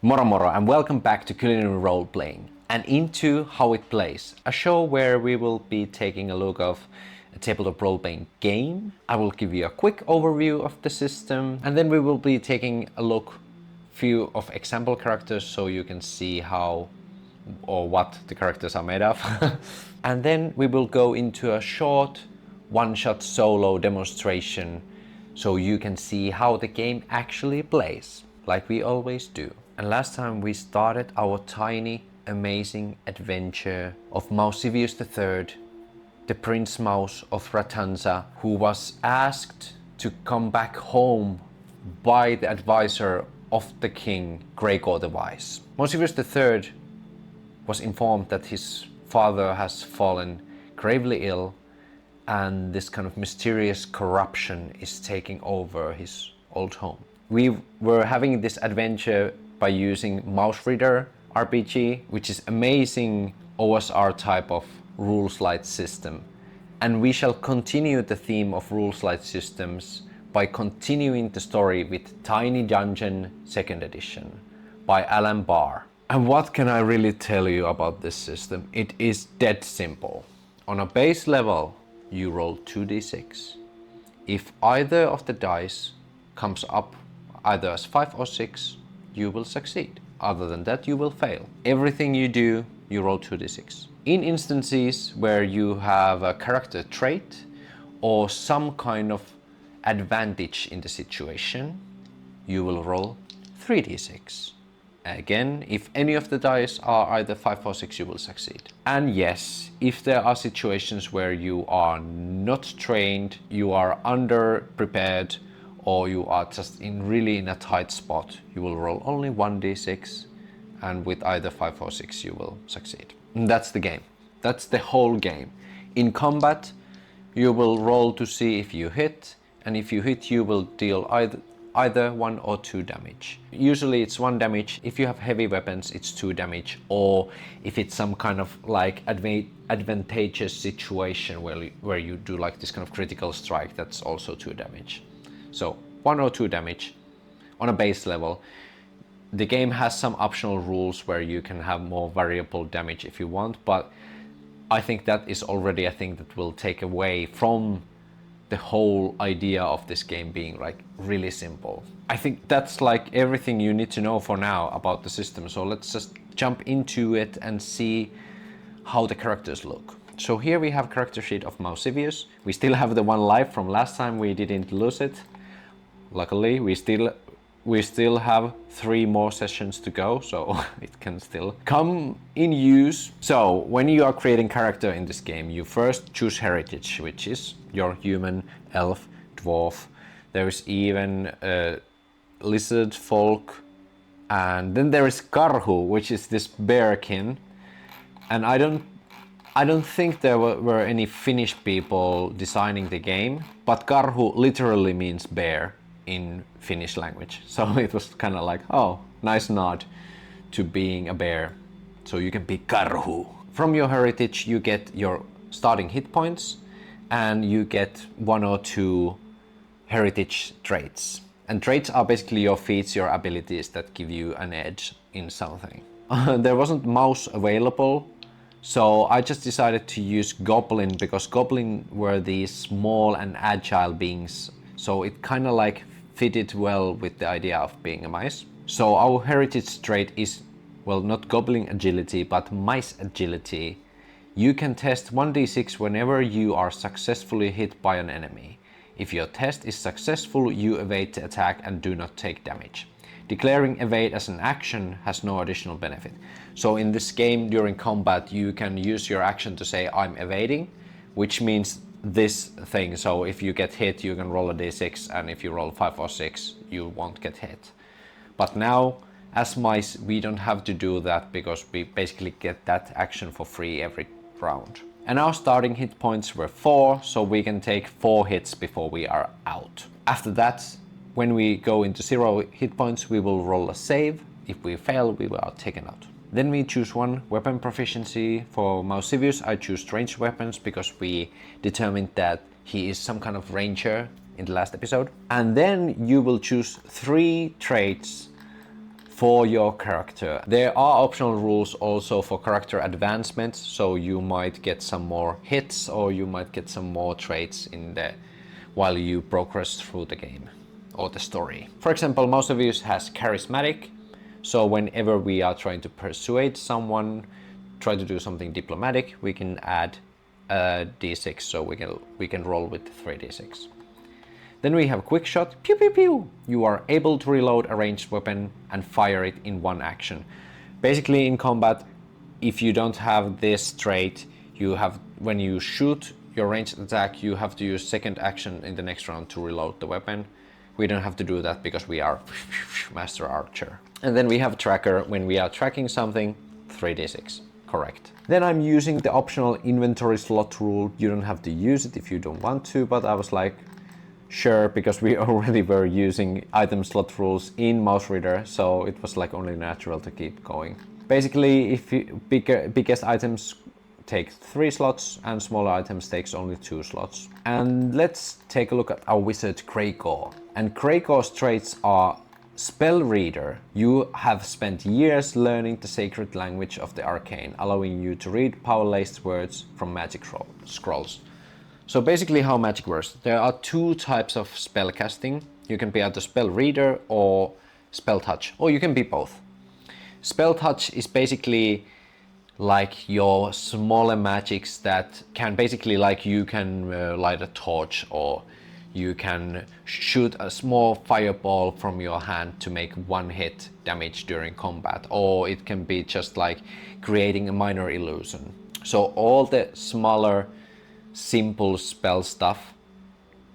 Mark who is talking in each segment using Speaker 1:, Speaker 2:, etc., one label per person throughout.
Speaker 1: Moro moro and welcome back to Culinary Roleplaying and into How It Plays, a show where we will be taking a look of a tabletop role-playing game. I will give you a quick overview of the system and then we will be taking a look few of example characters so you can see how or what the characters are made of. And then we will go into a short one-shot solo demonstration so you can see how the game actually plays, like we always do. And last time we started our tiny, amazing adventure of Mousevius III, the Prince Mouse of Ratanza, who was asked to come back home by the advisor of the king, Greygor the Wise. Mousevius III was informed that his father has fallen gravely ill and this kind of mysterious corruption is taking over his old home. We were having this adventure by using Mouse Reader RPG, which is amazing OSR type of rules light system. And we shall continue the theme of rules light systems by continuing the story with Tiny Dungeon 2nd edition by Alan Barr. And what can I really tell you about this system? It is dead simple. On a base level, you roll 2d6. If either of the dice comes up either as 5 or 6, you will succeed. Other than that, you will fail. Everything you do, you roll 2d6. In instances where you have a character trait or some kind of advantage in the situation, you will roll 3d6. Again, if any of the dice are either 5 or 6, you will succeed. And yes, if there are situations where you are not trained, you are under-prepared, or you are just really in a tight spot, you will roll only 1d6, and with either 5 or 6 you will succeed. And that's the game. That's the whole game. In combat, you will roll to see if you hit, and if you hit you will deal either 1 or 2 damage. Usually it's 1 damage. If you have heavy weapons, it's 2 damage, or if it's some kind of like advantageous situation where you do like this kind of critical strike, that's also 2 damage. So 1 or 2 damage on a base level. The game has some optional rules where you can have more variable damage if you want, but I think that is already a thing that will take away from the whole idea of this game being like really simple. I think that's like everything you need to know for now about the system. So let's just jump into it and see how the characters look. So here we have character sheet of Mousevius. We still have the 1 life from last time, we didn't lose it. Luckily, we still have 3 more sessions to go, so it can still come in use. So when you are creating character in this game, you first choose heritage, which is your human, elf, dwarf. There is even lizard folk, and then there is Karhu, which is this bearkin. And I don't think there were any Finnish people designing the game, but Karhu literally means bear in Finnish language. So it was kind of like, oh, nice nod to being a bear. So you can be Karhu. From your heritage, you get your starting hit points and you get 1 or 2 heritage traits. And traits are basically your feats, your abilities that give you an edge in something. There wasn't mouse available, so I just decided to use goblin because goblin were these small and agile beings. So it kind of like fitted well with the idea of being a mice. So our heritage trait is, well, not goblin agility, but mice agility. You can test 1d6 whenever you are successfully hit by an enemy. If your test is successful, you evade the attack and do not take damage. Declaring evade as an action has no additional benefit. So in this game, during combat, you can use your action to say, I'm evading, which means this thing. So if you get hit, you can roll a d6, and if you roll 5 or 6, you won't get hit. But now, as mice, we don't have to do that because we basically get that action for free every round. And our starting hit points were 4, so we can take 4 hits before we are out. After that, when we go into 0 hit points, we will roll a save. If we fail, we are taken out. Then we choose 1 weapon proficiency. For Mousevius, I choose ranged weapons because we determined that he is some kind of ranger in the last episode. And then you will choose 3 traits for your character. There are optional rules also for character advancement, so you might get some more hits or you might get some more traits in there while you progress through the game or the story. For example, Mousevius has charismatic, so whenever we are trying to persuade someone, try to do something diplomatic, we can add a d6, so we can roll with 3d6. Then we have quick shot, pew pew pew. You are able to reload a ranged weapon and fire it in one action. Basically in combat, if you don't have this trait, you have, when you shoot your ranged attack, you have to use second action in the next round to reload the weapon. We don't have to do that because we are master archer. And then we have tracker. When we are tracking something, 3d6. Correct. Then I'm using the optional inventory slot rule. You don't have to use it if you don't want to, but I was like, sure, because we already were using item slot rules in Mouse Reader, so it was like only natural to keep going. Basically, if biggest items take 3 slots and smaller items takes only 2 slots. And let's take a look at our wizard Greygor. And Greygor's traits are Spell Reader. You have spent years learning the sacred language of the arcane, allowing you to read power-laced words from magic scrolls. So basically how magic works, there are 2 types of spell casting. You can be either spell reader or spell touch, or you can be both. Spell touch is basically like your smaller magics that can basically, like you can light a torch, or you can shoot a small fireball from your hand to make 1 hit damage during combat, or it can be just like creating a minor illusion. So all the smaller simple spell stuff,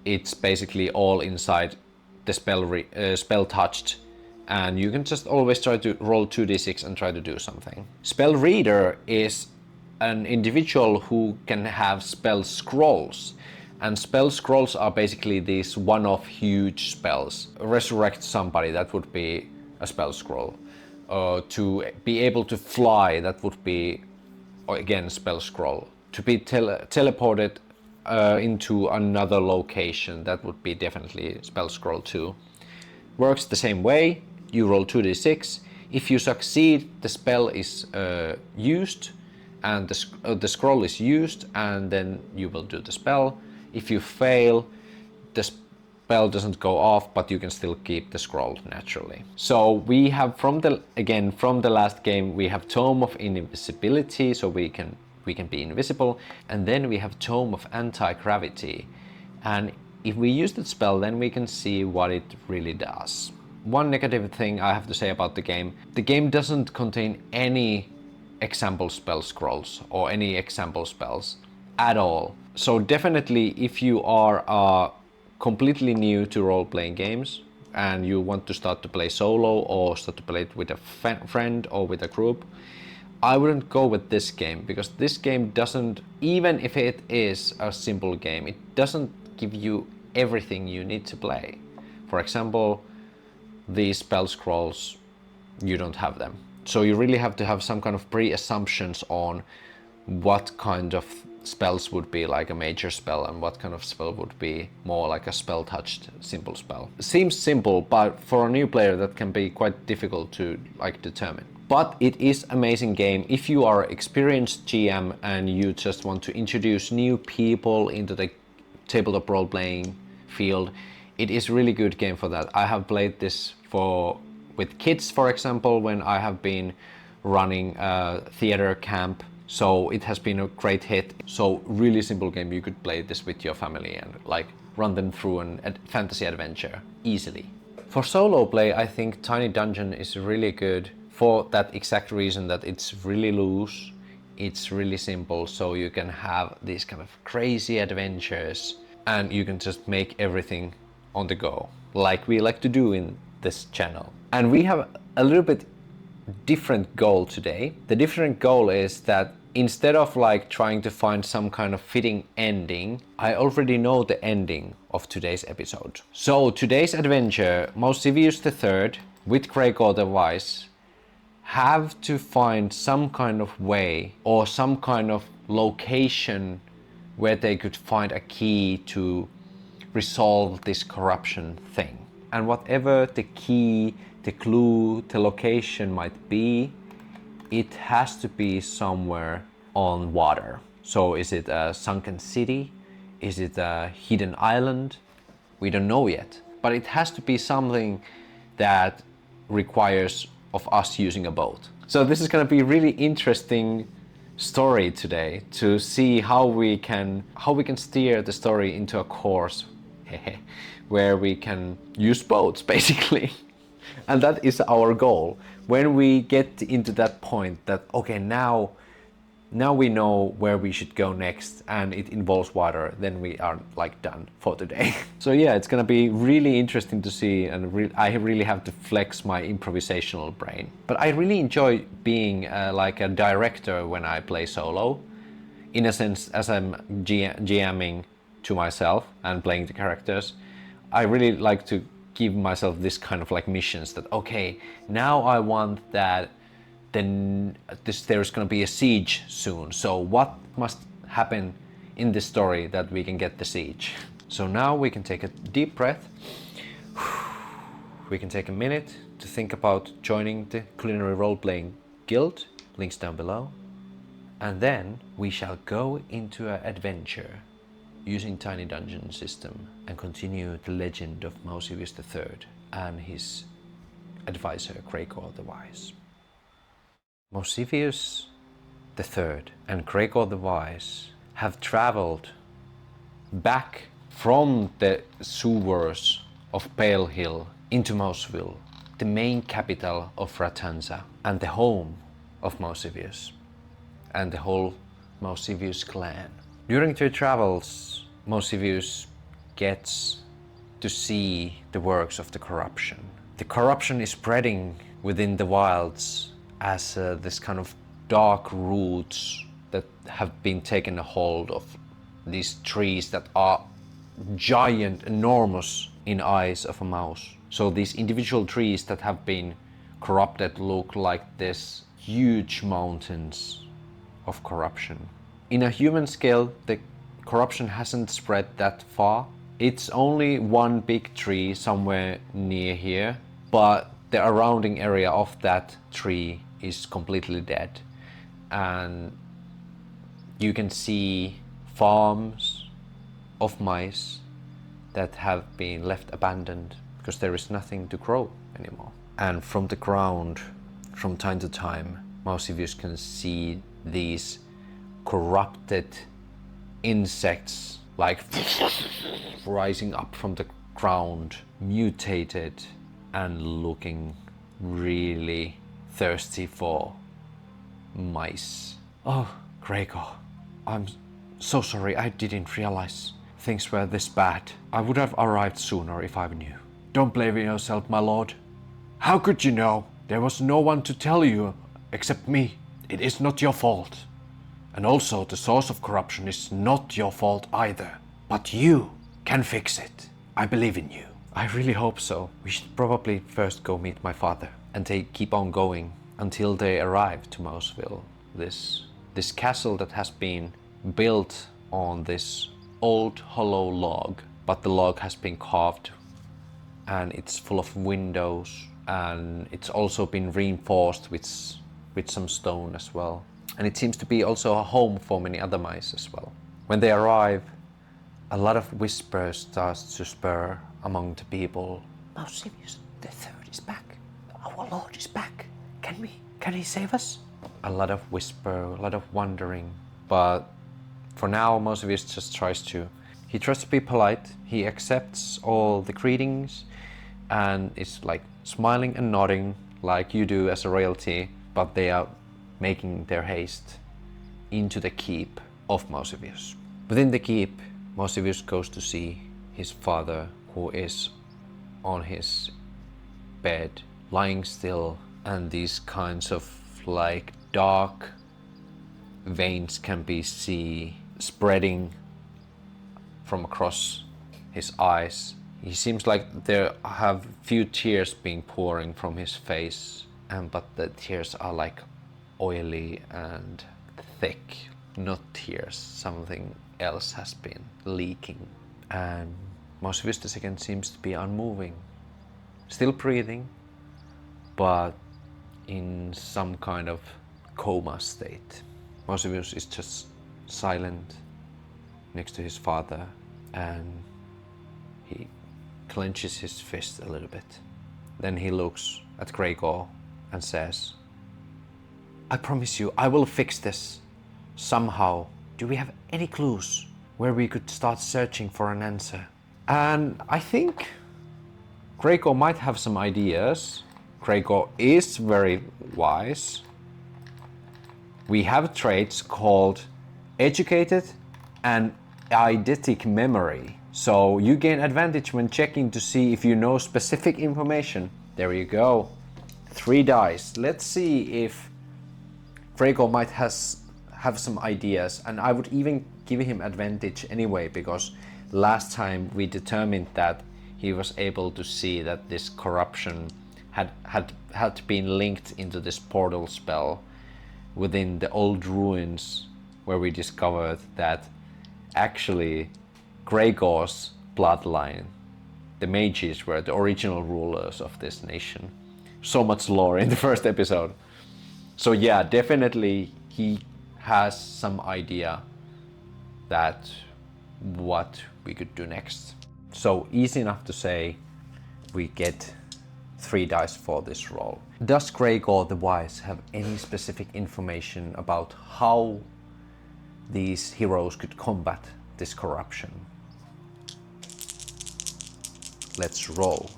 Speaker 1: it's basically all inside the spell touched, and you can just always try to roll 2d6 and try to do something. Spell reader is an individual who can have spell scrolls, and spell scrolls are basically these one-off huge spells. Resurrect somebody, that would be a spell scroll. To be able to fly, that would be again spell scroll. To be teleported into another location, that would be definitely spell scroll too. Works the same way. You roll 2d6. If you succeed, the spell is used and the scroll is used, and then you will do the spell. If you fail, the spell doesn't go off, but you can still keep the scroll naturally. So we have from the last game, we have Tome of Invisibility, so we can be invisible, and then we have Tome of Anti-Gravity, and if we use that spell, then we can see what it really does. One negative thing I have to say about the game doesn't contain any example spell scrolls or any example spells at all. So definitely, if you are completely new to role-playing games and you want to start to play solo or start to play it with a friend or with a group, I wouldn't go with this game, because this game doesn't, even if it is a simple game, it doesn't give you everything you need to play. For example, these spell scrolls, you don't have them. So you really have to have some kind of pre-assumptions on what kind of spells would be like a major spell and what kind of spell would be more like a spell touched simple spell. It seems simple, but for a new player that can be quite difficult to like determine. But it is amazing game if you are experienced GM and you just want to introduce new people into the tabletop role-playing field. It is really good game for that. I have played this with kids, for example, when I have been running a theater camp. So it has been a great hit. So really simple game. You could play this with your family and like run them through a fantasy adventure easily. For solo play, I think Tiny Dungeon is really good for that exact reason that it's really loose. It's really simple, so you can have these kind of crazy adventures and you can just make everything on the go, like we like to do in this channel. And we have a little bit different goal today. The different goal is that instead of like trying to find some kind of fitting ending, I already know the ending of today's episode. So today's adventure, Mousevius III with Greygor the Wise have to find some kind of way or some kind of location where they could find a key to resolve this corruption thing. And whatever the key, the clue, the location might be, it has to be somewhere on water. So is it a sunken city? Is it a hidden island? We don't know yet, but it has to be something that requires of us using a boat. So this is going to be really interesting story today to see how we can steer the story into a course where we can use boats basically. And that is our goal. When we get into that point that okay, now we know where we should go next and it involves water, then we are like done for today. So yeah, it's gonna be really interesting to see, and I really have to flex my improvisational brain. But I really enjoy being like a director when I play solo, in a sense, as I'm GMing to myself and playing the characters. I really like to give myself this kind of like missions that okay, now I want that then there's going to be a siege soon. So what must happen in this story that we can get the siege? So now we can take a deep breath. We can take a minute to think about joining the Culinary Role-Playing Guild. Links down below. And then we shall go into an adventure using Tiny Dungeon system and continue the legend of Mousevius III and his advisor Greygor the Wise. Mousevius III and Greygor the Wise have traveled back from the sewers of Pale Hill into Mouseville, the main capital of Ratanza and the home of Mousevius and the whole Mousevius clan. During their travels, Mousevius gets to see the works of the corruption. The corruption is spreading within the wilds as this kind of dark roots that have been taken a hold of these trees that are giant, enormous in eyes of a mouse. So these individual trees that have been corrupted look like this huge mountains of corruption. In a human scale, the corruption hasn't spread that far. It's only one big tree somewhere near here, but the surrounding area of that tree is completely dead. And you can see farms of mice that have been left abandoned because there is nothing to grow anymore. And from the ground, from time to time, Mousevius can see these corrupted insects like rising up from the ground, mutated and looking really thirsty for mice. Oh, Greygor, I'm so sorry, I didn't realize things were this bad. I would have arrived sooner if I knew. Don't blame yourself, my lord. How could you know? There was no one to tell you except me. It is not your fault. And also the source of corruption is not your fault either. But you can fix it. I believe in you. I really hope so. We should probably first go meet my father. And they keep on going until they arrive to Mouseville. This castle that has been built on this old hollow log, but the log has been carved and it's full of windows, and it's also been reinforced with some stone as well. And it seems to be also a home for many other mice as well. When they arrive, a lot of whispers starts to spur among the people. Mousevius the Third is back. Our lord is back. Can he save us? A lot of whisper, a lot of wondering. But for now, Mousevius just tries to be polite. He accepts all the greetings and is like smiling and nodding like you do as a royalty, but they are making their haste into the keep of Mousevius. Within the keep, Mousevius goes to see his father, who is on his bed, lying still, and these kinds of like dark veins can be seen spreading from across his eyes. He seems like there have few tears being pouring from his face, but the tears are like oily and thick, not tears, something else has been leaking. And Mousevius II seems to be unmoving, still breathing, but in some kind of coma state. Mousevius is just silent next to his father, and he clenches his fist a little bit. Then he looks at Greygor and says, I promise you, I will fix this somehow. Do we have any clues where we could start searching for an answer? And I think Greygor might have some ideas. Greygor is very wise. We have traits called educated and eidetic memory. So you gain advantage when checking to see if you know specific information. There you go. 3 dice. Let's see if Greygor might have some ideas, and I would even give him advantage anyway, because last time we determined that he was able to see that this corruption had been linked into this portal spell within the old ruins, where we discovered that actually Greygor's bloodline, the mages, were the original rulers of this nation. So much lore in the first episode. So yeah, definitely he has some idea that what we could do next. So easy enough to say we get 3 dice for this roll. Does Greygor the Wise have any specific information about how these heroes could combat this corruption? Let's roll.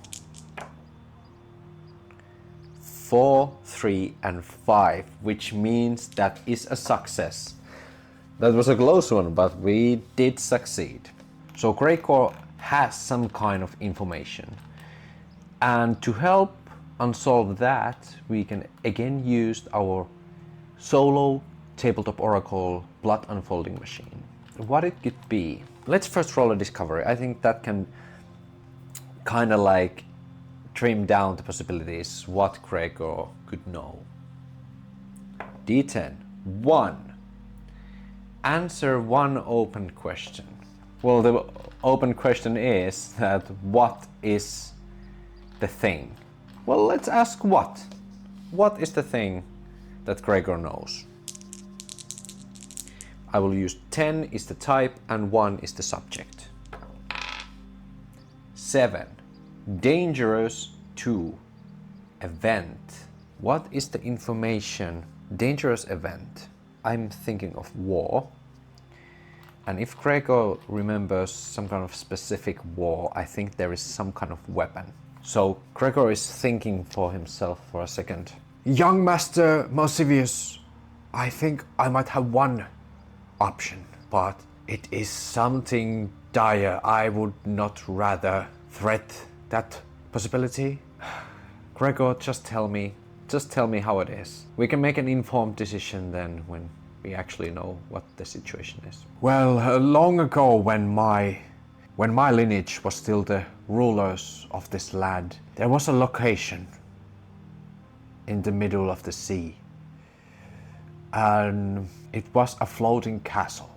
Speaker 1: 4, 3, and 5, which means that is a success. That was a close one, but we did succeed. So Greygor has some kind of information. And to help unsolve that, we can again use our solo tabletop oracle blood unfolding machine. What it could be. Let's first roll a discovery. I think that can kind of like trim down the possibilities what Greygor could know. D10. 1. Answer one open question. Well, the open question is that what is the thing? Well, let's ask what. What is the thing that Greygor knows? I will use 10 is the type and 1 is the subject. 7. Dangerous to event. What is the information? Dangerous event. I'm thinking of war. And if Greygor remembers some kind of specific war, I think there is some kind of weapon. So Greygor is thinking for himself for a second. Young Master Mousevius, I think I might have one option, but it is something dire. I would not rather threat that possibility. Greygor, just tell me how it is. We can make an informed decision then when we actually know what the situation is. Well, long ago when my lineage was still the rulers of this land, there was a location in the middle of the sea. And it was a floating castle.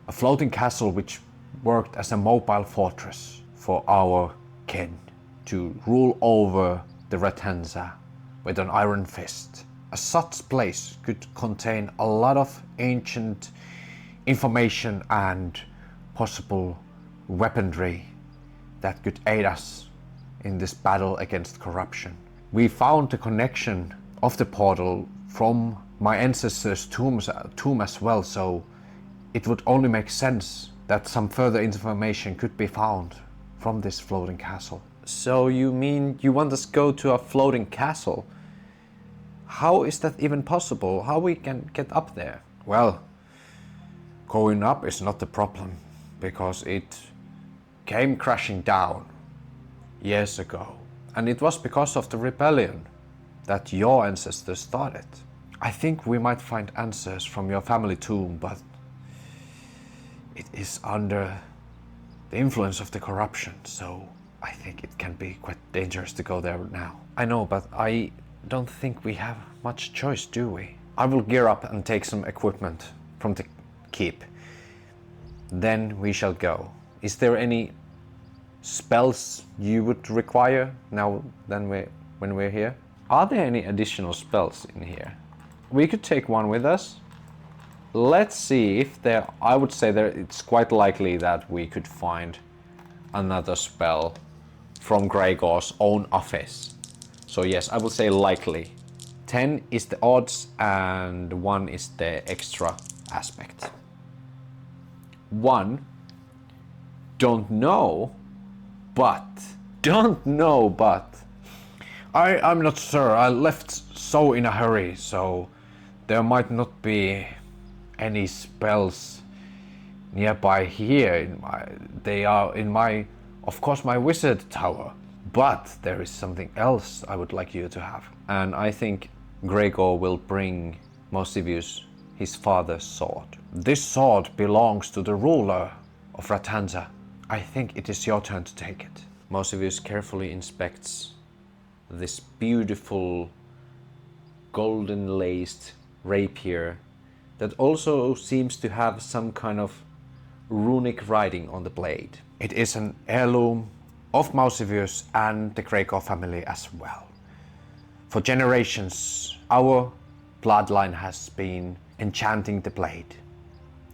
Speaker 1: A floating castle which worked as a mobile fortress for our kin to rule over the Ratenza with an iron fist. A such place could contain a lot of ancient information and possible weaponry that could aid us in this battle against corruption. We found the connection of the portal from my ancestors' tomb as well, so it would only make sense that some further information could be found from this floating castle. So you mean you want us to go to a floating castle? How is that even possible? How we can get up there? Well, going up is not the problem, because it came crashing down years ago. And it was because of the rebellion that your ancestors started. I think we might find answers from your family tomb, but it is under the influence of the corruption, so I think it can be quite dangerous to go there now. I know, but I don't think we have much choice, do we? I will gear up and take some equipment from the keep. Then we shall go. Is there any spells you would require now when when we're here. Are there any additional spells in here? We could take one with us. Let's see if there... I would say that it's quite likely that we could find another spell from Greygor's own office. So yes, I would say likely. 10 is the odds and 1 is the extra aspect. 1. Don't know, but... I'm not sure. I left so in a hurry, so there might not be any spells nearby here. They are in my, of course, my wizard tower. But there is something else I would like you to have. And I think Greygor will bring Mousevius his father's sword. This sword belongs to the ruler of Ratanza. I think it is your turn to take it. Mousevius carefully inspects this beautiful golden laced rapier that also seems to have some kind of runic writing on the blade. It is an heirloom of Mousevius and the Greygor family as well. For generations, our bloodline has been enchanting the blade,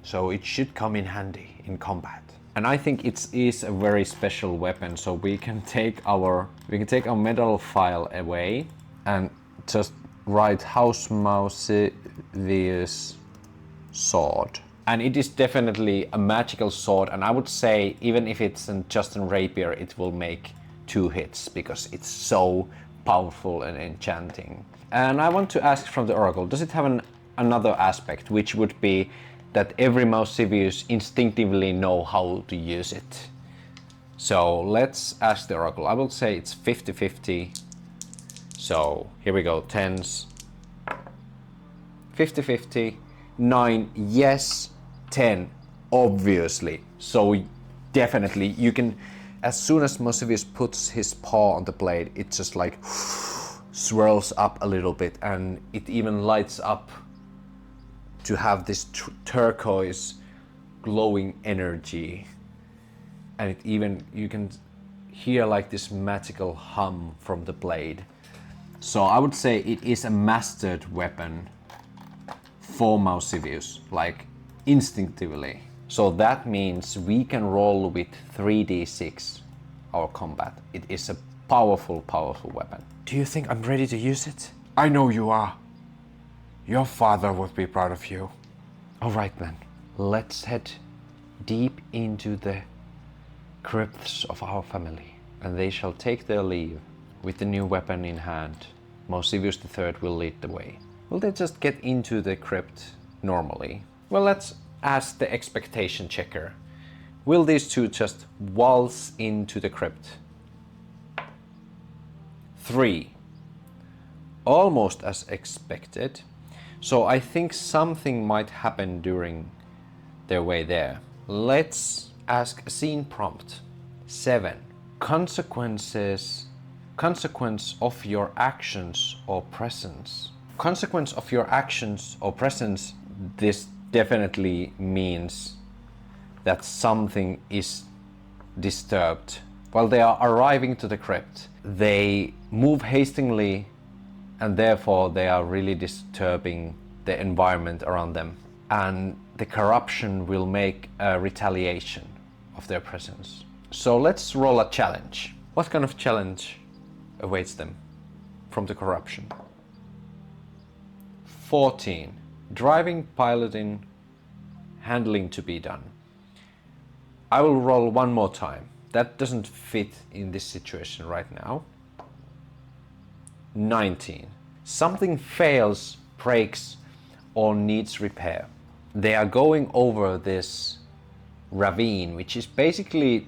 Speaker 1: so it should come in handy in combat. And I think it is a very special weapon, so we can take our medal file away and just write House Mousevius sword. And it is definitely a magical sword, and I would say even if it's just a rapier, it will make 2 hits because it's so powerful and enchanting. And I want to ask from the Oracle, does it have another aspect, which would be that every Mousevius instinctively know how to use it? So let's ask the Oracle. I will say it's 50-50. So here we go, 10s. 50-50. 9, yes. 10, obviously. So definitely you can, as soon as Mousevius puts his paw on the blade, it just like swirls up a little bit, and it even lights up to have this turquoise glowing energy. And it even, you can hear like this magical hum from the blade. So I would say it is a mastered weapon for Mousevius, like instinctively. So that means we can roll with 3d6 our combat. It is a powerful, powerful weapon. Do you think I'm ready to use it? I know you are. Your father would be proud of you. All right then, let's head deep into the crypts of our family, and they shall take their leave with the new weapon in hand. Mousevius III will lead the way. Will they just get into the crypt normally? Well, let's ask the expectation checker. Will these two just waltz into the crypt? 3. Almost as expected. So I think something might happen during their way there. Let's ask a scene prompt. 7. Consequence of your actions or presence. Consequence of your actions or presence, this definitely means that something is disturbed. While they are arriving to the crypt, they move hastily, and therefore they are really disturbing the environment around them. And the corruption will make a retaliation of their presence. So let's roll a challenge. What kind of challenge awaits them from the corruption? 14. Driving, piloting, handling to be done. I will roll one more time. That doesn't fit in this situation right now. 19. Something fails, breaks, or needs repair. They are going over this ravine, which is basically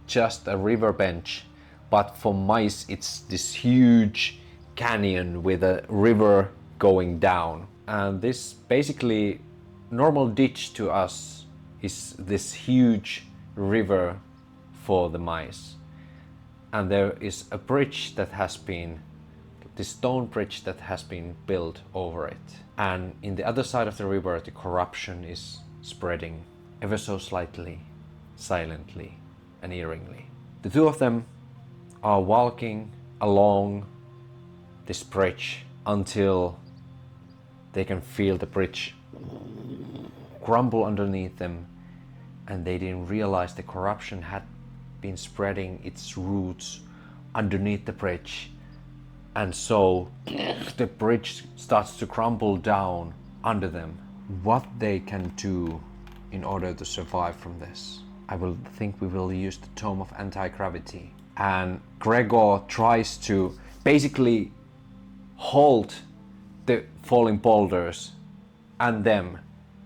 Speaker 1: just a river bench, but for mice it's this huge canyon with a river going down. And this basically normal ditch to us is this huge river for the mice. And there is a bridge that has been, this stone bridge that has been built over it. And in the other side of the river, the corruption is spreading ever so slightly, silently and eerily. The two of them are walking along this bridge until they can feel the bridge crumble underneath them, and they didn't realize the corruption had been spreading its roots underneath the bridge, and so the bridge starts to crumble down under them. What they can do in order to survive from this, I will think we will use the Tome of Anti-Gravity, and Greygor tries to basically hold the falling boulders and them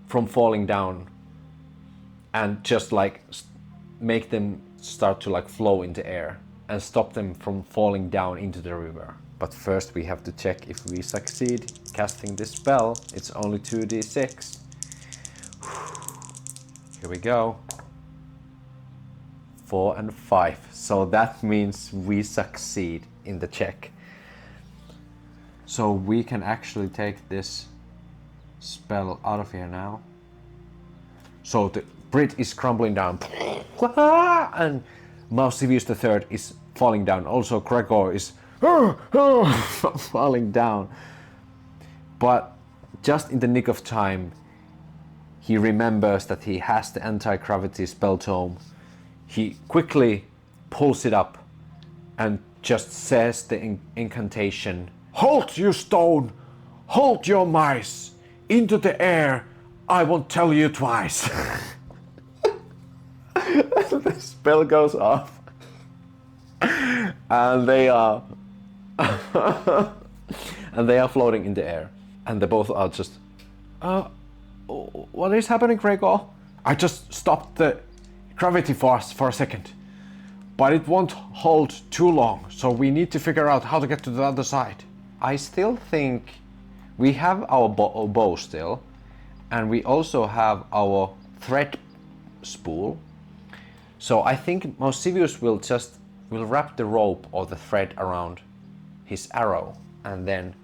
Speaker 1: from falling down, and just like make them start to like flow in the air and stop them from falling down into the river. But first we have to check if we succeed casting this spell. It's only 2d6. Here we go. 4 and 5. So that means we succeed in the check. So we can actually take this spell out of here now. So the bridge is crumbling down. And Mousevius III is falling down. Also Greygor is falling down. But just in the nick of time, he remembers that he has the anti-gravity spell tome. He quickly pulls it up and just says the incantation. Halt, you stone! Halt, your mice! Into the air! I won't tell you twice! The spell goes off. And they are... and they are floating in the air. And they both are just... what is happening, Greygor? I just stopped the gravity force for a second. But it won't hold too long, so we need to figure out how to get to the other side. I still think we have our bow still, and we also have our thread spool. So I think Mousevius will wrap the rope or the thread around his arrow and then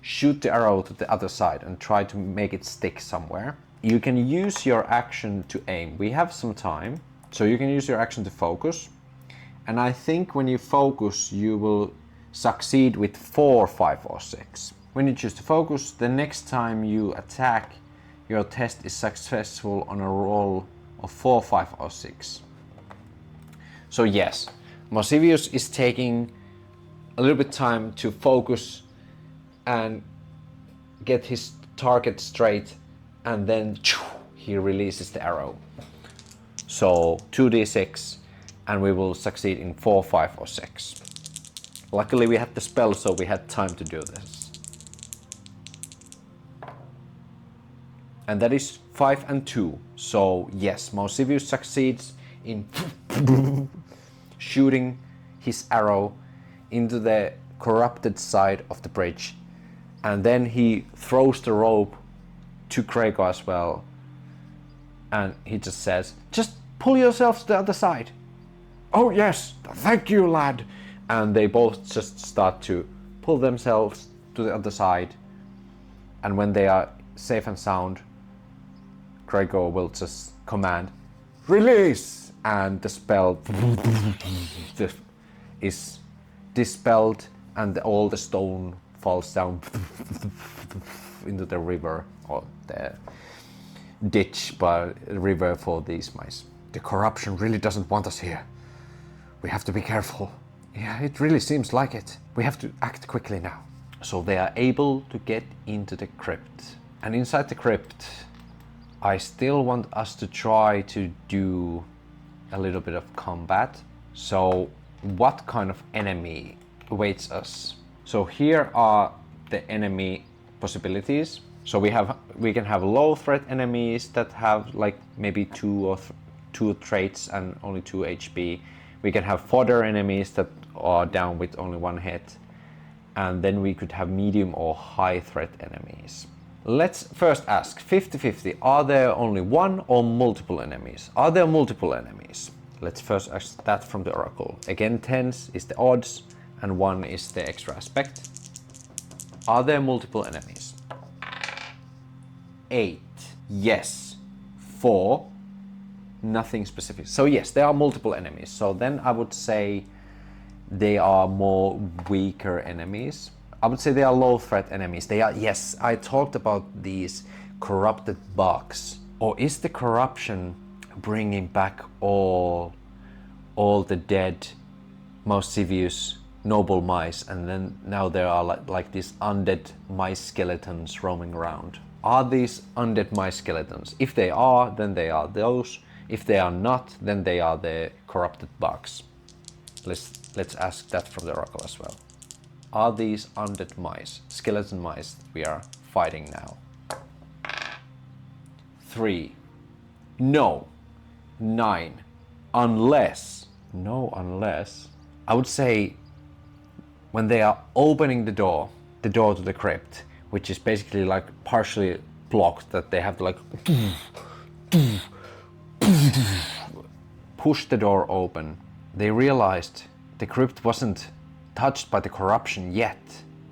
Speaker 1: shoot the arrow to the other side and try to make it stick somewhere. You can use your action to aim. We have some time, so you can use your action to focus. And I think when you focus, you will succeed with 4, 5, or 6. When you choose to focus, the next time you attack, your test is successful on a roll of 4, 5, or 6. So yes, Mousevius is taking a little bit time to focus and get his target straight, and then he releases the arrow. So 2d6, and we will succeed in 4, 5, or 6. Luckily we had the spell, so we had time to do this. And that is 5 and 2. So yes, Mousevius succeeds in shooting his arrow into the corrupted side of the bridge. And then he throws the rope to Greygor as well. And he just says, just pull yourself to the other side. Oh yes, thank you, lad. And they both just start to pull themselves to the other side. And when they are safe and sound, Greygor will just command, release! And the spell is dispelled, and all the stone falls down into the river, or the ditch, but river for these mice. The corruption really doesn't want us here. We have to be careful. Yeah, it really seems like it. We have to act quickly now. So they are able to get into the crypt. And inside the crypt, I still want us to try to do a little bit of combat. So what kind of enemy awaits us? So here are the enemy possibilities. So we can have low threat enemies that have like maybe 2 traits and only 2 HP. We can have fodder enemies that are down with only 1 hit. And then we could have medium or high threat enemies. Let's first ask 50-50, are there only 1 or multiple enemies? Are there multiple enemies? Let's first ask that from the oracle. Again, 10 is the odds and 1 is the extra aspect. Are there multiple enemies? 8, yes. 4, nothing specific. So yes, there are multiple enemies. So then I would say they are more weaker enemies. I would say they are low threat enemies. They are, yes, I talked about these corrupted bugs. Or is the corruption bringing back all the dead Mousevius noble mice, and then now there are like these undead mice skeletons roaming around? Are these undead mice skeletons? If they are, then they are those. If they are not, then they are the corrupted bugs. Let's ask that from the oracle as well. Are these undead mice, skeleton mice that we are fighting now? 3. No. 9. Unless. No, unless. I would say when they are opening the door to the crypt, which is basically like partially blocked, that they have to like push the door open. They realized the crypt wasn't touched by the corruption yet,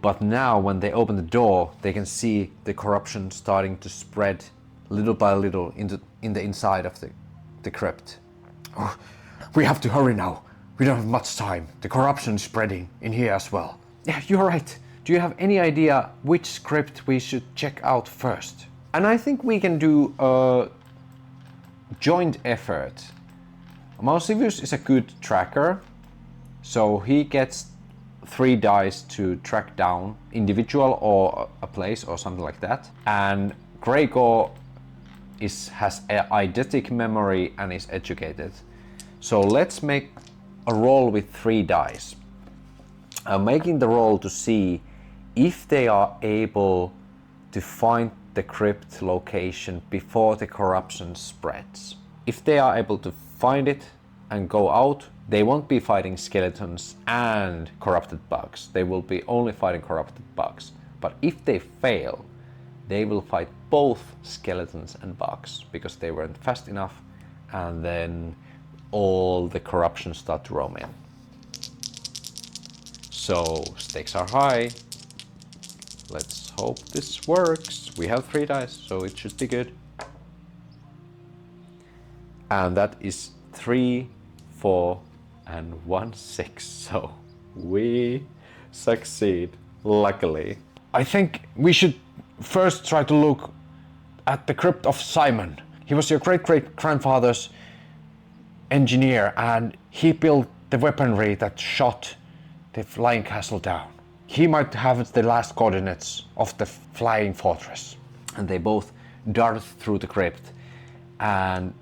Speaker 1: but now when they open the door, they can see the corruption starting to spread little by little in the inside of the crypt. Oh, we have to hurry now. We don't have much time. The corruption is spreading in here as well. Yeah, you're right. Do you have any idea which crypt we should check out first? And I think we can do a joint effort. Mousevius is a good tracker, so he gets 3 dice to track down individual or a place or something like that. And Greygor has eidetic memory and is educated. So let's make a roll with 3 dice. I'm making the roll to see if they are able to find the crypt location before the corruption spreads. If they are able to find it and go out, they won't be fighting skeletons and corrupted bugs. They will be only fighting corrupted bugs. But if they fail, they will fight both skeletons and bugs because they weren't fast enough, and then all the corruption start to roam in. So stakes are high. Let's hope this works. We have 3 dice, so it should be good. And that is 3, 4, and 1 6. So we succeed, luckily. I think we should first try to look at the crypt of Simon. He was your great-great-grandfather's engineer, and he built the weaponry that shot the flying castle down. He might have the last coordinates of the flying fortress. And they both dart through the crypt, and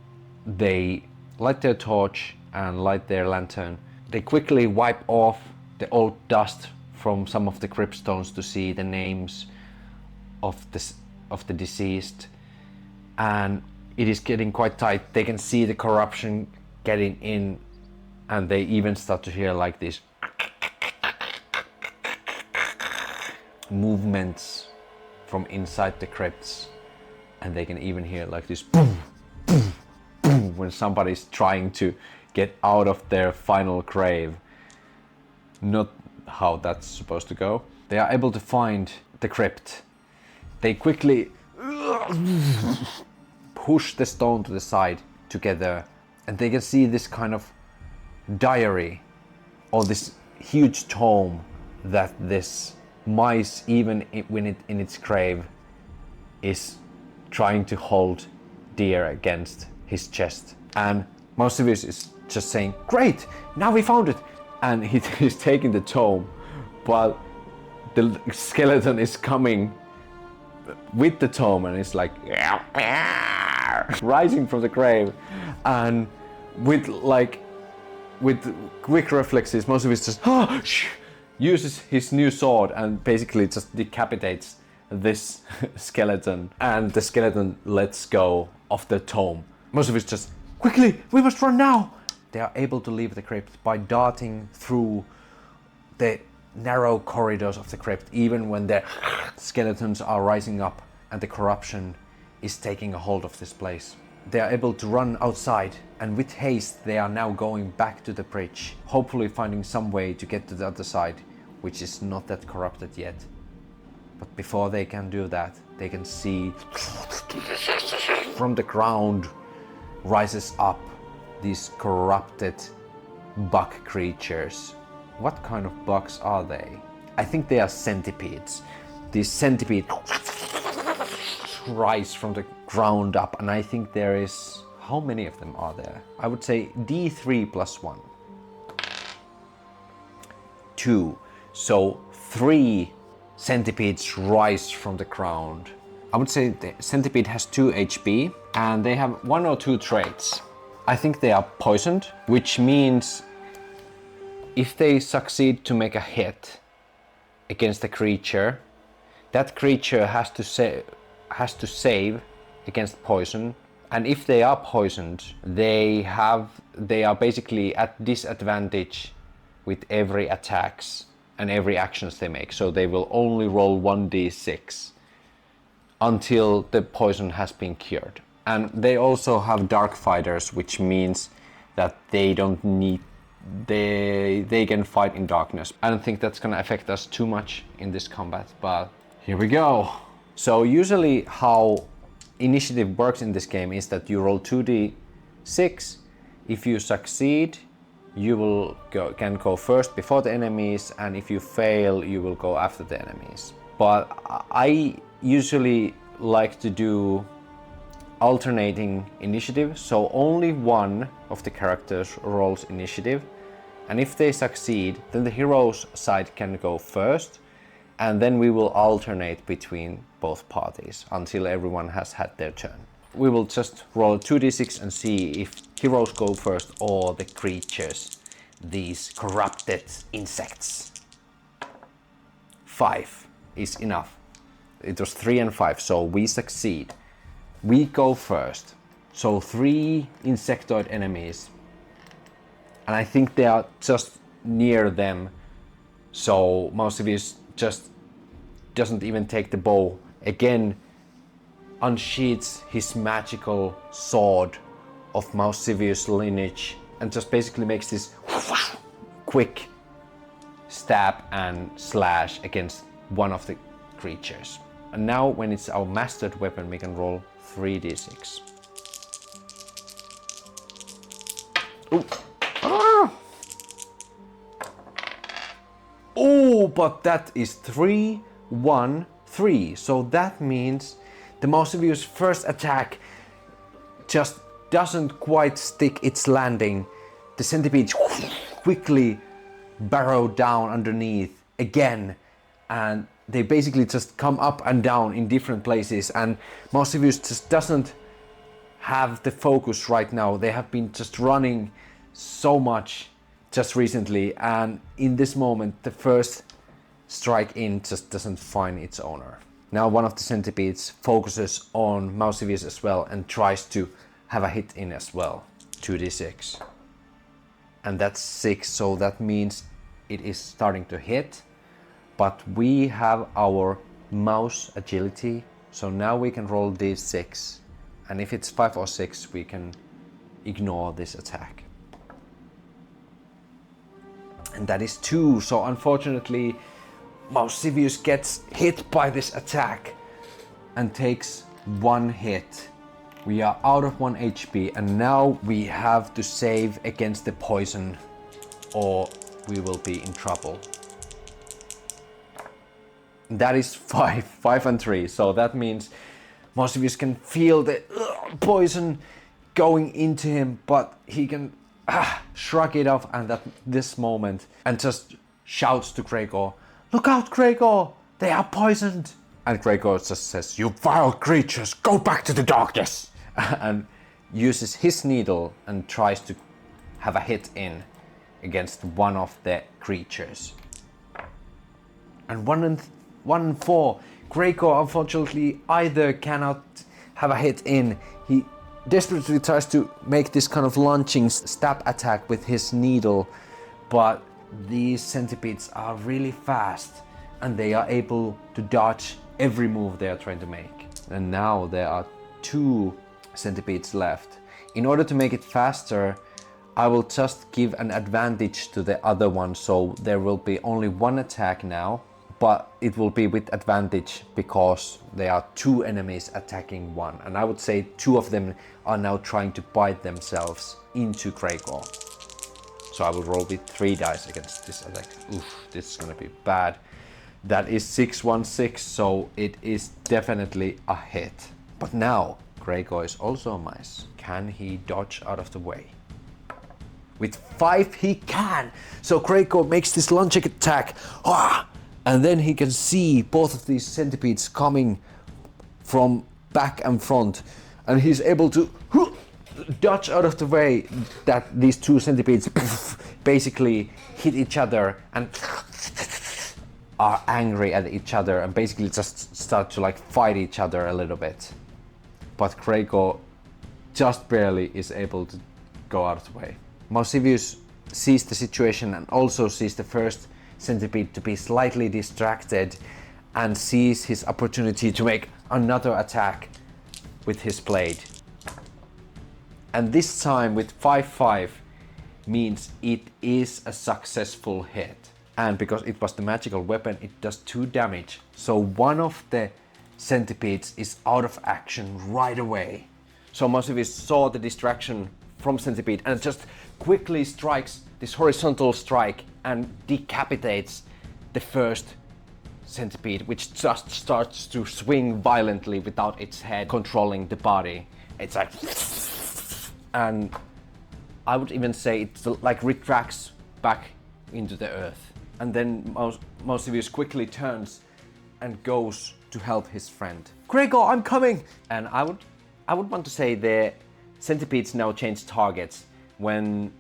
Speaker 1: they light their torch and light their lantern. They quickly wipe off the old dust from some of the crypt stones to see the names of the deceased, and it is getting quite tight. They can see the corruption getting in, and they even start to hear like these movements from inside the crypts, and they can even hear like this boom, boom, boom when somebody's trying to get out of their final grave. Not how that's supposed to go. They are able to find the crypt. They quickly push the stone to the side together, and they can see this kind of diary or this huge tome that this mice, even when in its grave, is trying to hold dear against his chest. And Mousevius is just saying, "Great, now we found it!" And he's taking the tome, but the skeleton is coming with the tome, and it's like rising from the grave, and with quick reflexes, Mousevius just uses his new sword and basically just decapitates this skeleton, and the skeleton lets go of the tome. Mousevius just, "Quickly, we must run now!" They are able to leave the crypt by darting through the narrow corridors of the crypt, even when the skeletons are rising up and the corruption is taking a hold of this place. They are able to run outside, and with haste they are now going back to the bridge, hopefully finding some way to get to the other side, which is not that corrupted yet. But before they can do that, they can see from the ground rises up these corrupted bug creatures What kind of bugs are they? I think they are centipedes. These centipedes rise from the ground up, and I think there is... How many of them are there? I would say D3 plus 1. 2. So 3 centipedes rise from the ground. I would say the centipede has 2 HP and they have 1 or 2 traits. I think they are poisoned, which means if they succeed to make a hit against a creature, that creature has to save against poison. And if they are poisoned, they are basically at disadvantage with every attacks and every actions they make. So they will only roll 1d6 until the poison has been cured. And they also have dark fighters, which means that they don't need, they can fight in darkness. I don't think that's gonna affect us too much in this combat, but here we go. So usually how initiative works in this game is that you roll 2d6. If you succeed, you can go first before the enemies, and if you fail, you will go after the enemies. But I usually like to do alternating initiative, so only one of the characters rolls initiative, and if they succeed, then the hero's side can go first, and then we will alternate between both parties until everyone has had their turn. We will just roll 2d6 and see if heroes go first or the creatures, these corrupted insects. 5 is enough. It was 3 and 5, so we succeed. We go first. So 3 insectoid enemies. And I think they are just near them. So Mousevius just doesn't even take the bow. Again, unsheaths his magical sword of Mousevius lineage and just basically makes this quick stab and slash against one of the creatures. And now when it's our mastered weapon, we can roll 3d6. Ooh. Ah! Oh, but that is 3, 1, 3. So that means the Mousevius' first attack just doesn't quite stick its landing. The centipedes quickly burrow down underneath again, and they basically just come up and down in different places, and Mousevius just doesn't have the focus right now. They have been just running so much just recently, and in this moment the first strike in just doesn't find its owner. Now one of the centipedes focuses on Mousevius as well and tries to have a hit in as well. 2d6. And that's 6, so that means it is starting to hit. But we have our mouse agility, so now we can roll d6. And if it's 5 or 6, we can ignore this attack. And that is 2, so unfortunately Mousevius gets hit by this attack and takes 1 hit. We are out of 1 HP, and now we have to save against the poison or we will be in trouble. That is 5 and 3, so that means Mousevius can feel the poison going into him, but he can shrug it off at this moment and just shouts to Greygor, "Look out, Greygor! They are poisoned!" And Greygor just says, "You vile creatures, go back to the darkness!" and uses his needle and tries to have a hit in against one of the creatures. And 1 and 4, Greygor unfortunately either cannot have a hit in. He desperately tries to make this kind of launching stab attack with his needle, but these centipedes are really fast and they are able to dodge every move they are trying to make. And now there are 2 centipedes left. In order to make it faster, I will just give an advantage to the other one, so there will be only 1 attack now, but it will be with advantage because there are 2 enemies attacking 1, and I would say 2 of them are now trying to bite themselves into Greygor. So I will roll with 3 dice against this attack. Oof, this is gonna be bad. That is 616, so it is definitely a hit. But now, Greygor is also a mice. Can he dodge out of the way? With 5 he can! So Greygor makes this lunge attack. And then he can see both of these centipedes coming from back and front. And he's able to dodge out of the way that these 2 centipedes basically hit each other and are angry at each other and basically just start to like fight each other a little bit. But Greygor just barely is able to go out of the way. Mousevius sees the situation and also sees the first centipede to be slightly distracted and sees his opportunity to make another attack with his blade. And this time with 5-5 means it is a successful hit. And because it was the magical weapon, it does 2 damage. So one of the centipedes is out of action right away. So Mousevius saw the distraction from centipede and just quickly strikes this horizontal strike and decapitates the first centipede, which just starts to swing violently without its head controlling the body. It's like, and I would even say it like retracts back into the earth. And then Mousevius quickly turns and goes to help his friend. Greygor, I'm coming! And I would want to say the centipedes now change targets when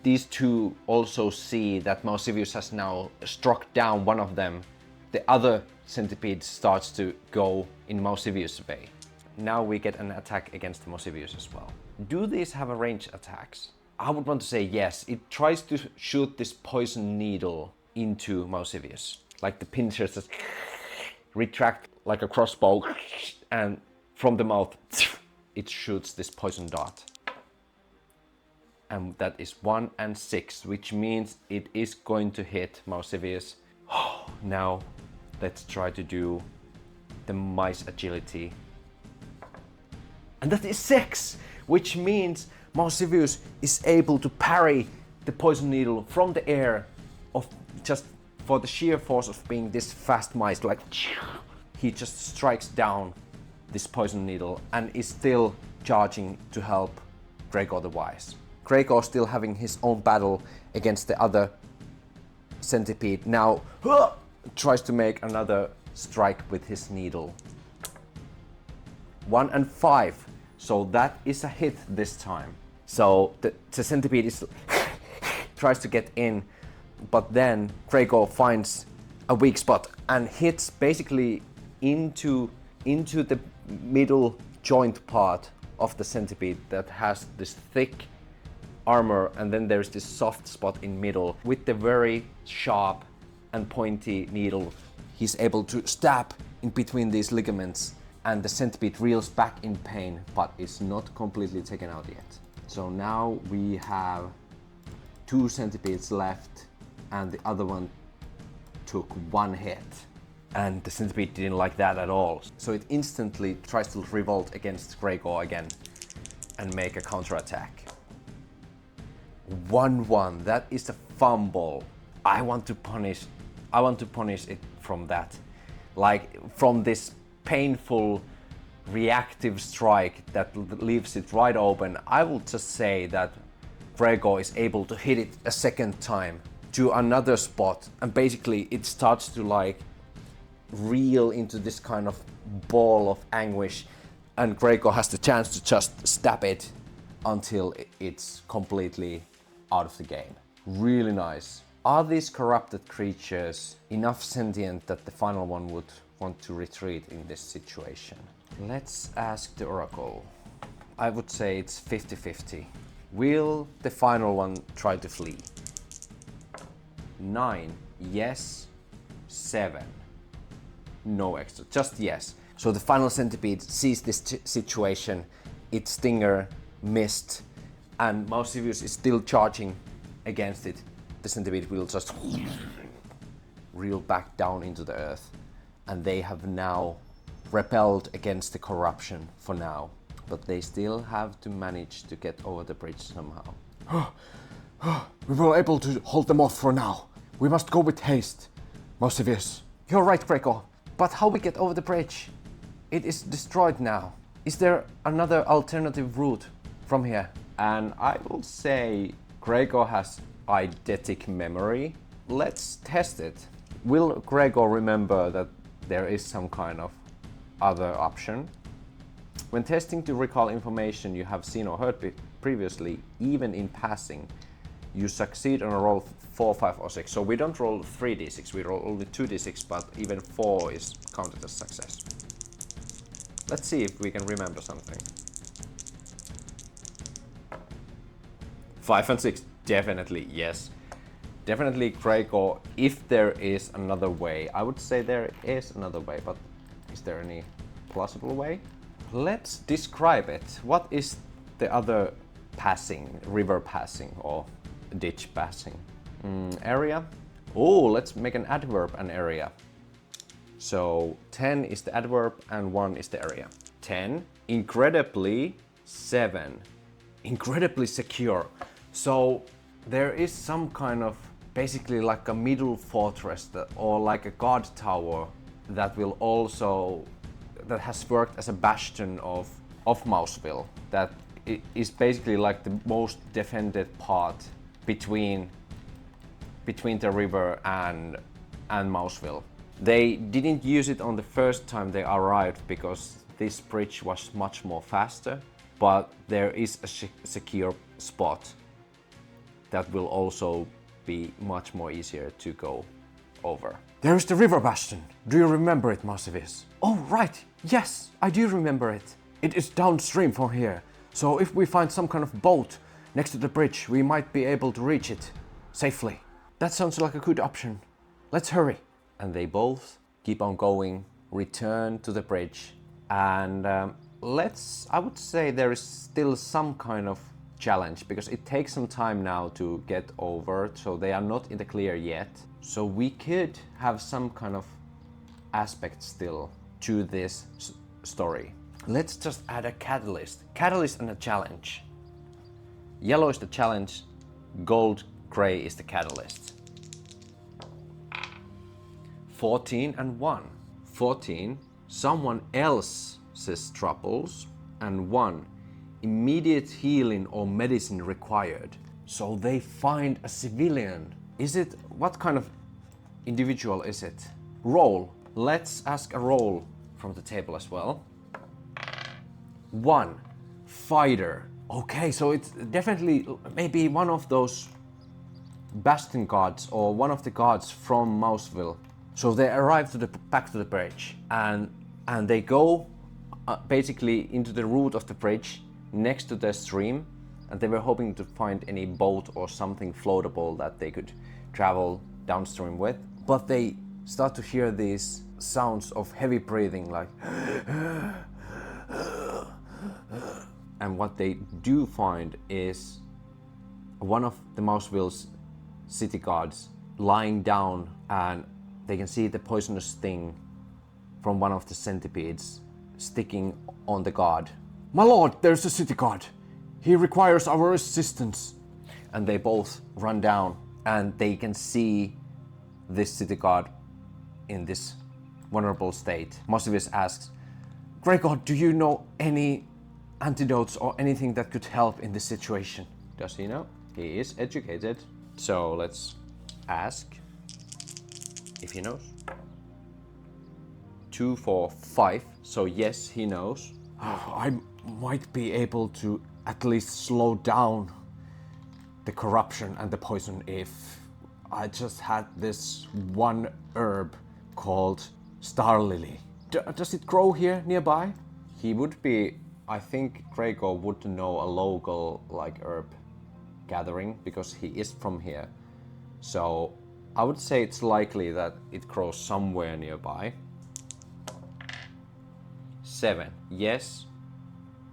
Speaker 1: these 2 also see that Mousevius has now struck down one of them. The other centipede starts to go in Mousevius' way. Now we get an attack against Mousevius as well. Do these have a range attacks? I would want to say yes. It tries to shoot this poison needle into Mousevius. Like the pincers just retract like a crossbow, and from the mouth it shoots this poison dart. And that is 1 and 6, which means it is going to hit Mousevius. Now let's try to do the mice agility. And that is 6, which means Mousevius is able to parry the poison needle from the air of just for the sheer force of being this fast mice. Like he just strikes down this poison needle and is still charging to help Greygor the Wise. Greygor still having his own battle against the other centipede now tries to make another strike with his needle. 1 and 5, so that is a hit this time. So the centipede is tries to get in, but then Greygor finds a weak spot and hits basically into the middle joint part of the centipede that has this thick armor, and then there's this soft spot in middle. With the very sharp and pointy needle, he's able to stab in between these ligaments, and the centipede reels back in pain, but is not completely taken out yet. So now we have 2 centipedes left, and the other one took 1 hit. And the centipede didn't like that at all. So it instantly tries to revolt against Greygor again and make a counterattack. 1-1, that is a fumble. I want to punish it from that. Like from this painful reactive strike that leaves it right open. I will just say that Greygor is able to hit it a second time to another spot, and basically it starts to like reel into this kind of ball of anguish, and Greygor has the chance to just stab it until it's completely out of the game. Really nice. Are these corrupted creatures enough sentient that the final one would want to retreat in this situation? Let's ask the Oracle. I would say it's 50-50. Will the final one try to flee? 9, yes. 7, no extra, just yes. So the final centipede sees this situation, its stinger missed, and Mousevius is still charging against it. The centipede will just reel back down into the earth, and they have now repelled against the corruption for now, but they still have to manage to get over the bridge somehow.
Speaker 2: We were able to hold them off for now. We must go with haste. Mousevius.
Speaker 1: You're right, Greygor. But how we get over the bridge? It is destroyed now. Is there another alternative route from here? And I will say Greygor has eidetic memory. Let's test it. Will Greygor remember that there is some kind of other option? When testing to recall information you have seen or heard previously, even in passing, you succeed on a roll 4, 5 or 6. So we don't roll 3d6, we roll only 2d6, but even 4 is counted as success. Let's see if we can remember something. 5 and 6, definitely, yes. Definitely Greygor, if there is another way. I would say there is another way, but is there any plausible way? Let's describe it. What is the other passing, river passing or ditch passing? Area? Oh, let's make an adverb an area. So 10 is the adverb and 1 is the area. 10, incredibly. 7, incredibly secure. So there is some kind of basically like a middle fortress or like a guard tower that will also that has worked as a bastion of Mouseville, that is basically like the most defended part between the river and Mouseville. They didn't use it on the first time they arrived because this bridge was much more faster, but there is a secure spot that will also be much more easier to go over.
Speaker 2: There is the river bastion. Do you remember it, Mousevius?
Speaker 1: Oh, right. Yes, I do remember it.
Speaker 2: It is downstream from here. So if we find some kind of boat next to the bridge, we might be able to reach it safely. That sounds like a good option. Let's hurry.
Speaker 1: And they both keep on going, return to the bridge, and I would say there is still some kind of challenge because it takes some time now to get over, so they are not in the clear yet. So we could have some kind of aspect still to this story. Let's just add a catalyst. Catalyst and a challenge. Yellow is the challenge, gold, gray is the catalyst. 14 and 1. 14, someone else's troubles, and 1, immediate healing or medicine required. So they find a civilian. Is it, what kind of individual is it? Roll. Let's ask a roll from the table as well. 1, fighter. Okay, so it's definitely maybe one of those bastion guards or one of the guards from Mouseville. So they arrive back to the bridge and they go basically into the root of the bridge next to the stream, and they were hoping to find any boat or something floatable that they could travel downstream with. But they start to hear these sounds of heavy breathing, like and what they do find is one of the Mouseville's city guards lying down, and they can see the poisonous sting from one of the centipedes sticking on the guard.
Speaker 2: My lord, there's a city guard. He requires our assistance.
Speaker 1: And they both run down and they can see this city guard in this vulnerable state. Mousevius asks,
Speaker 2: Greygor, do you know any antidotes or anything that could help in this situation?
Speaker 1: Does he know? He is educated. So let's ask if he knows. 2, 4, 5. So yes, he knows.
Speaker 2: I might be able to at least slow down the corruption and the poison if I just had this one herb called Star Lily. Does it grow here nearby?
Speaker 1: He would be, I think Greygor would know a local like herb gathering because he is from here. So I would say it's likely that it grows somewhere nearby. 7, yes,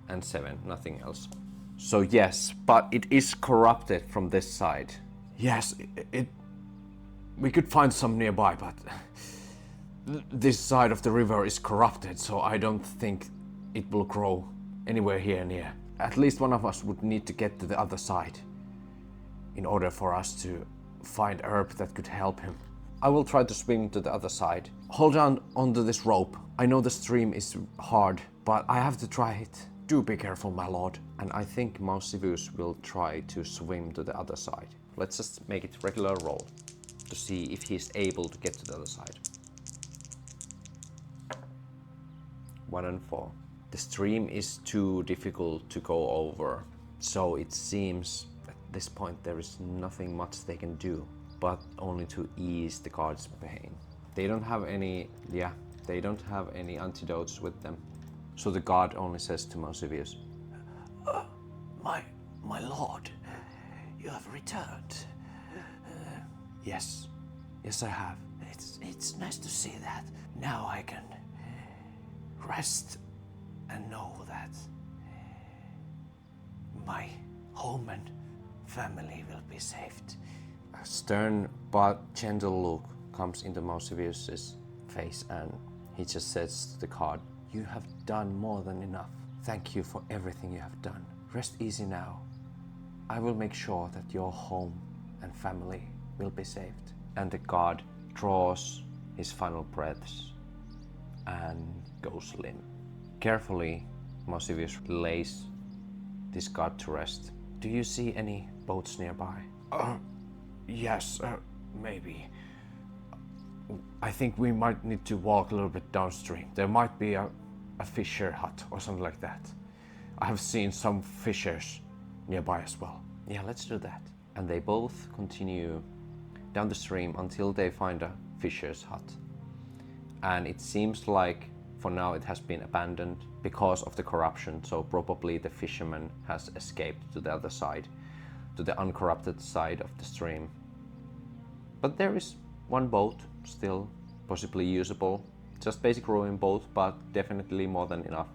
Speaker 1: and 7, nothing else. So yes, but it is corrupted from this side.
Speaker 2: Yes, we could find some nearby, but this side of the river is corrupted, so I don't think it will grow anywhere here near. At least one of us would need to get to the other side in order for us to find herb that could help him. I will try to swim to the other side. Hold on onto this rope. I know the stream is hard, but I have to try it. Do be careful, my lord. And I think Mousevius will try to swim to the other side. Let's just make it regular roll to see if he's able to get to the other side. 1 and 4. The stream is too difficult to go over, so it seems at this point there is nothing much they can do, but only to ease the guard's pain. They don't have any antidotes with them. So the guard only says to Mousevius, my lord, you have returned. Yes, I have. It's nice to see that. Now I can rest and know that my home and family will be saved. A stern but gentle look comes into Mousevius' face, and he just says to the guard, "You have done more than enough. Thank you for everything you have done. Rest easy now. I will make sure that your home and family will be saved." And the guard draws his final breaths and goes limp. Carefully, Mousevius lays this guard to rest. Do you see any boats nearby? Yes, maybe. I think we might need to walk a little bit downstream. There might be a fisher hut or something like that. I have seen some fishers nearby as well. Yeah, let's do that. And they both continue down the stream until they find a fisher's hut. And it seems like for now it has been abandoned because of the corruption, so probably the fisherman has escaped to the other side, to the uncorrupted side of the stream. But there is one boat still possibly usable, just basic rowing boat, but definitely more than enough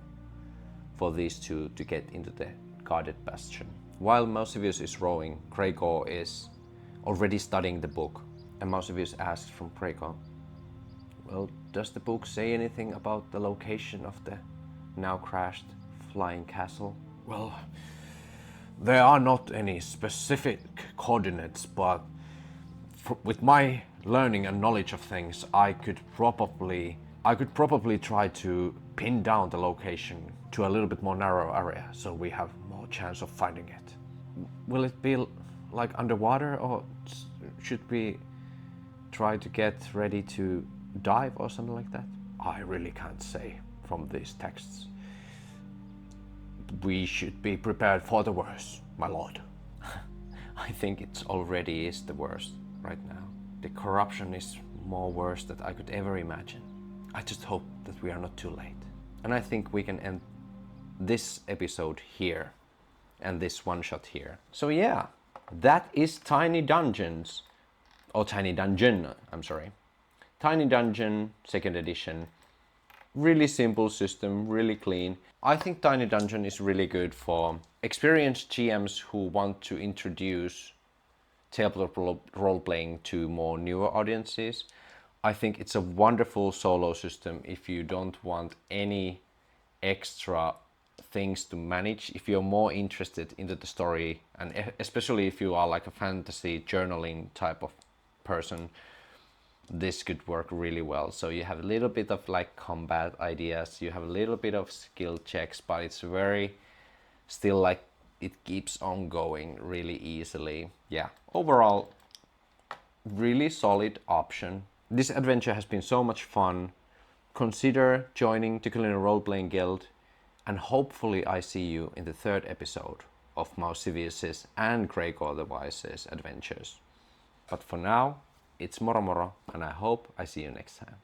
Speaker 2: for these two to get into the guarded bastion. While Mousevius is rowing, Greygor is already studying the book, and Mousevius asks from Greygor, "Well, does the book say anything about the location of the now crashed flying castle?" Well, there are not any specific coordinates, but with my learning and knowledge of things, I could probably try to pin down the location to a little bit more narrow area, so we have more chance of finding it. Will it be like underwater, or should we try to get ready to dive or something like that? I really can't say from these texts. We should be prepared for the worst, my lord. I think it already is the worst right now. The corruption is more worse than I could ever imagine. I just hope that we are not too late. And I think we can end this episode here and this one shot here. So yeah, that is Tiny Dungeons, or Tiny Dungeon, I'm sorry. Tiny Dungeon 2nd edition. Really simple system, really clean. I think Tiny Dungeon is really good for experienced GMs who want to introduce tabletop role-playing to more newer audiences. I think it's a wonderful solo system if you don't want any extra things to manage. If you're more interested into the story, and especially if you are like a fantasy journaling type of person, this could work really well. So you have a little bit of like combat ideas, you have a little bit of skill checks, but it's very still like it keeps on going really easily. Yeah, overall really solid option. This adventure has been so much fun. Consider joining the Culinary Role-Playing Guild, and hopefully I see you in the 3rd episode of Mousevius' and Greygor the Wise's adventures. But for now, it's moro moro, and I hope I see you next time.